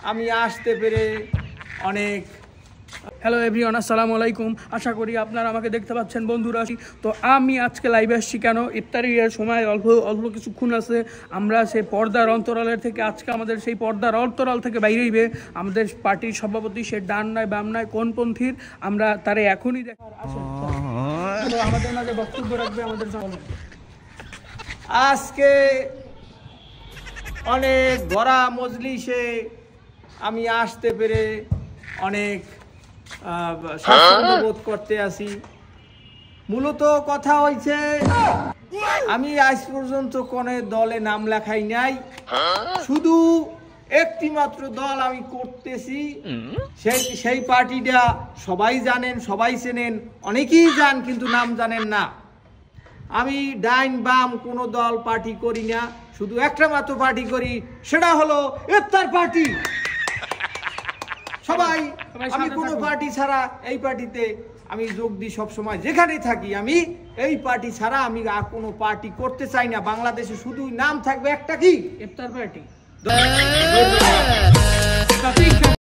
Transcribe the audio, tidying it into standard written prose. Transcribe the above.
আমি আসতে পেরে অনেক। হ্যালো এভরিওয়ান, আসসালামু আলাইকুম। আশা করি আপনারা আমাকে দেখতে পাচ্ছেন বন্ধুরা। তো আমি আজকে লাইভে আসছি কেন, ইফতারির সময় অল্প কিছুক্ষণ আছে, আমরা সেই পর্দার অন্তরালের থেকে আজকে আমাদের সেই পর্দার অন্তরাল থেকে বাইরে হইবে আমাদের পার্টির সভাপতি। সে ডান নয় বাম নয় কোনপন্থীর, আমরা তারে এখনই দেখার আমাদের মাঝে বক্তব্য রাখবে আমাদের। আজকে অনেক ভরা মজলিসে আমি আসতে পেরে অনেক স্বাচ্ছন্দ্য বোধ করতে আসি। মূলত কথা হয়েছে, আমি আজ পর্যন্ত কোনো দলে নাম লেখাই নাই, শুধু একটি মাত্র দল আমি করতেছি। সেই পার্টিটা সবাই জানেন, সবাই চেনেন, অনেকেই জান কিন্তু নাম জানেন না। আমি ডাইন বাম কোনো দল পার্টি করি না, শুধু একটা মাত্র পার্টি করি, সেটা হলো ইফতার পার্টি। সবাই আমি কোনো পার্টি ছাড়া এই পার্টিতে আমি যোগ দিই সবসময়, যেখানে থাকি আমি এই পার্টি ছাড়া আমি আর কোনো পার্টি করতে চাই না। বাংলাদেশে শুধু নাম থাকবে একটা, কি? ইফতার পার্টি।